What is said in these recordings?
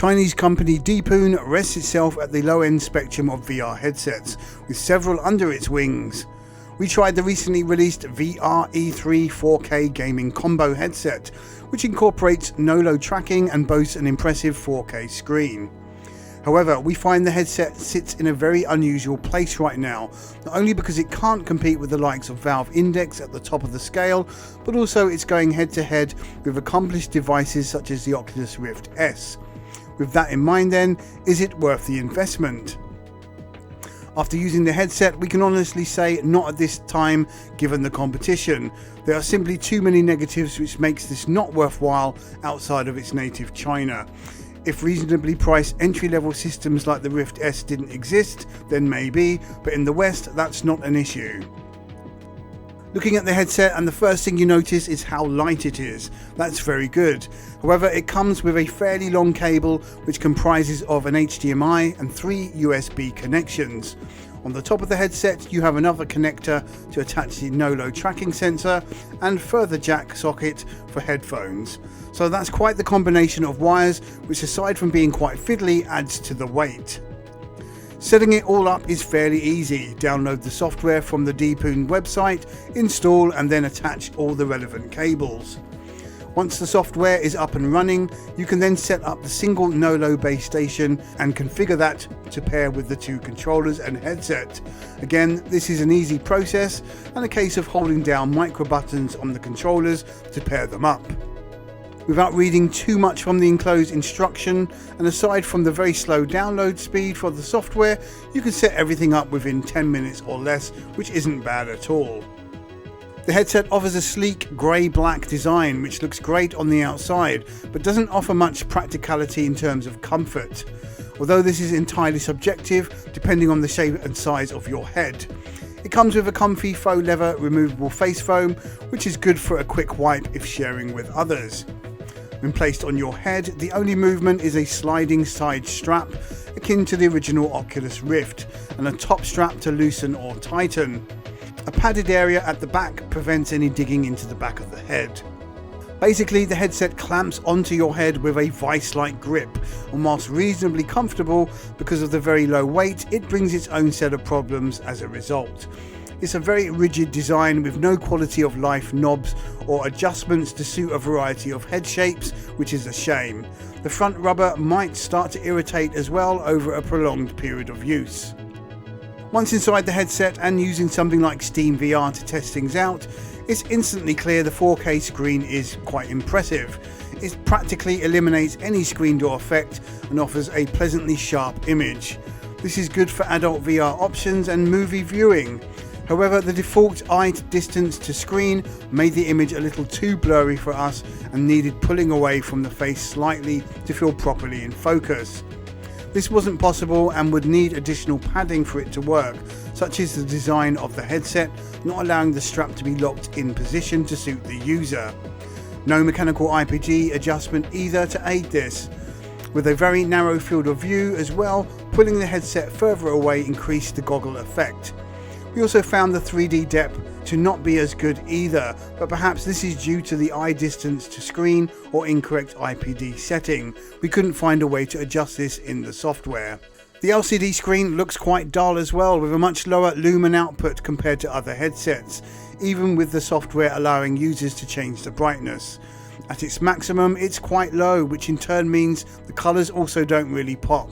Chinese company Deepoon rests itself at the low-end spectrum of VR headsets, with several under its wings. We tried the recently released VR E3 4K gaming combo headset, which incorporates NOLO tracking and boasts an impressive 4K screen. However, we find the headset sits in a very unusual place right now, not only because it can't compete with the likes of Valve Index at the top of the scale, but also it's going head to head with accomplished devices such as the Oculus Rift S. With that in mind then, is it worth the investment? After using the headset, we can honestly say not at this time given the competition. There are simply too many negatives which makes this not worthwhile outside of its native China. If reasonably priced entry-level systems like the Rift S didn't exist, then maybe, but in the West that's not an issue. Looking at the headset, and the first thing you notice is how light it is. That's very good. However, it comes with a fairly long cable which comprises of an HDMI and 3 USB connections. On the top of the headset you have another connector to attach the NOLO tracking sensor and further jack socket for headphones. So that's quite the combination of wires, which aside from being quite fiddly adds to the weight. Setting it all up is fairly easy. Download the software from the Deepoon website, install and then attach all the relevant cables. Once the software is up and running, you can then set up the single NOLO base station and configure that to pair with the two controllers and headset. Again, this is an easy process and a case of holding down micro buttons on the controllers to pair them up. Without reading too much from the enclosed instruction, and aside from the very slow download speed for the software, you can set everything up within 10 minutes or less, which isn't bad at all. The headset offers a sleek grey-black design which looks great on the outside, but doesn't offer much practicality in terms of comfort. Although this is entirely subjective, depending on the shape and size of your head. It comes with a comfy faux leather removable face foam, which is good for a quick wipe if sharing with others. When placed on your head, the only movement is a sliding side strap, akin to the original Oculus Rift, and a top strap to loosen or tighten. A padded area at the back prevents any digging into the back of the head. Basically, the headset clamps onto your head with a vice-like grip, and whilst reasonably comfortable because of the very low weight, it brings its own set of problems as a result. It's a very rigid design with no quality of life knobs or adjustments to suit a variety of head shapes, which is a shame. The front rubber might start to irritate as well over a prolonged period of use. Once inside the headset and using something like Steam VR to test things out, it's instantly clear the 4K screen is quite impressive. It practically eliminates any screen door effect and offers a pleasantly sharp image. This is good for adult VR options and movie viewing. However, the default eye distance to screen made the image a little too blurry for us and needed pulling away from the face slightly to feel properly in focus. This wasn't possible and would need additional padding for it to work, such as the design of the headset, not allowing the strap to be locked in position to suit the user. No mechanical IPG adjustment either to aid this. With a very narrow field of view as well, pulling the headset further away increased the goggle effect. We also found the 3D depth to not be as good either, but perhaps this is due to the eye distance to screen or incorrect IPD setting. We couldn't find a way to adjust this in the software. The LCD screen looks quite dull as well, with a much lower lumen output compared to other headsets, even with the software allowing users to change the brightness. At its maximum, it's quite low, which in turn means the colours also don't really pop.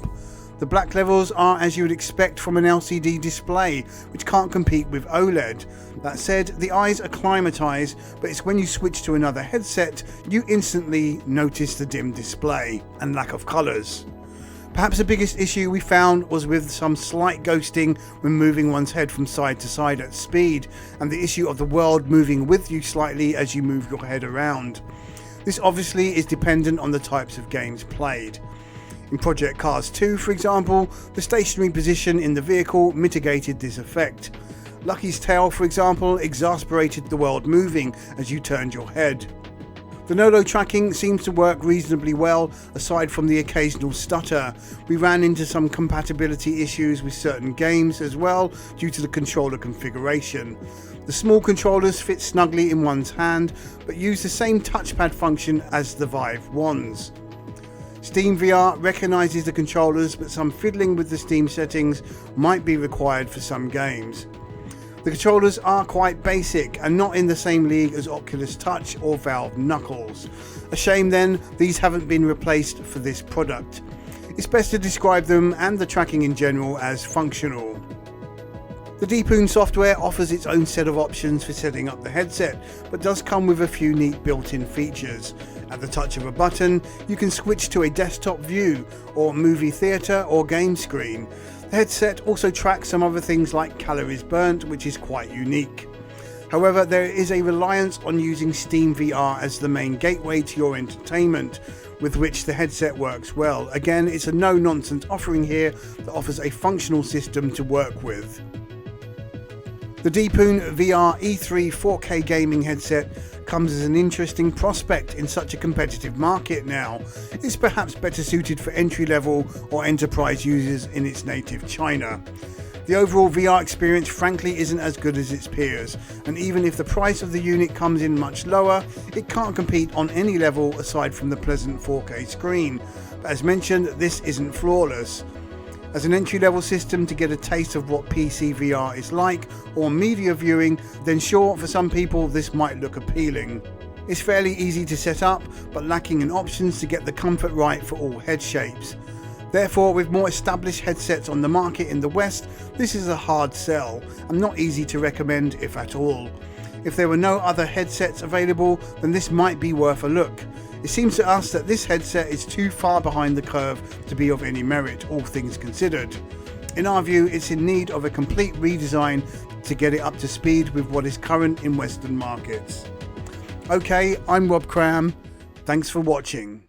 The black levels are as you would expect from an LCD display, which can't compete with OLED. That said, the eyes acclimatise, but it's when you switch to another headset, you instantly notice the dim display and lack of colours. Perhaps the biggest issue we found was with some slight ghosting when moving one's head from side to side at speed, and the issue of the world moving with you slightly as you move your head around. This obviously is dependent on the types of games played. In Project Cars 2, for example, the stationary position in the vehicle mitigated this effect. Lucky's Tale, for example, exasperated the world moving as you turned your head. The NOLO tracking seems to work reasonably well, aside from the occasional stutter. We ran into some compatibility issues with certain games as well, due to the controller configuration. The small controllers fit snugly in one's hand, but use the same touchpad function as the Vive wands. Steam VR recognises the controllers, but some fiddling with the Steam settings might be required for some games. The controllers are quite basic and not in the same league as Oculus Touch or Valve Knuckles. A shame then these haven't been replaced for this product. It's best to describe them and the tracking in general as functional. The Deepoon software offers its own set of options for setting up the headset, but does come with a few neat built-in features. At the touch of a button, you can switch to a desktop view, or movie theatre or game screen. The headset also tracks some other things like calories burnt, which is quite unique. However, there is a reliance on using Steam VR as the main gateway to your entertainment, with which the headset works well. Again, it's a no-nonsense offering here that offers a functional system to work with. The Deepoon VR E3 4K gaming headset comes as an interesting prospect in such a competitive market now. It's perhaps better suited for entry-level or enterprise users in its native China. The overall VR experience frankly isn't as good as its peers, and even if the price of the unit comes in much lower, it can't compete on any level aside from the pleasant 4K screen. But as mentioned, this isn't flawless. As an entry-level system to get a taste of what PC VR is like, or media viewing, then sure, for some people this might look appealing. It's fairly easy to set up, but lacking in options to get the comfort right for all head shapes. Therefore, with more established headsets on the market in the West, this is a hard sell, and not easy to recommend if at all. If there were no other headsets available, then this might be worth a look. It seems to us that this headset is too far behind the curve to be of any merit, all things considered. In our view, it's in need of a complete redesign to get it up to speed with what is current in Western markets. Okay, I'm Rob Cram. Thanks for watching.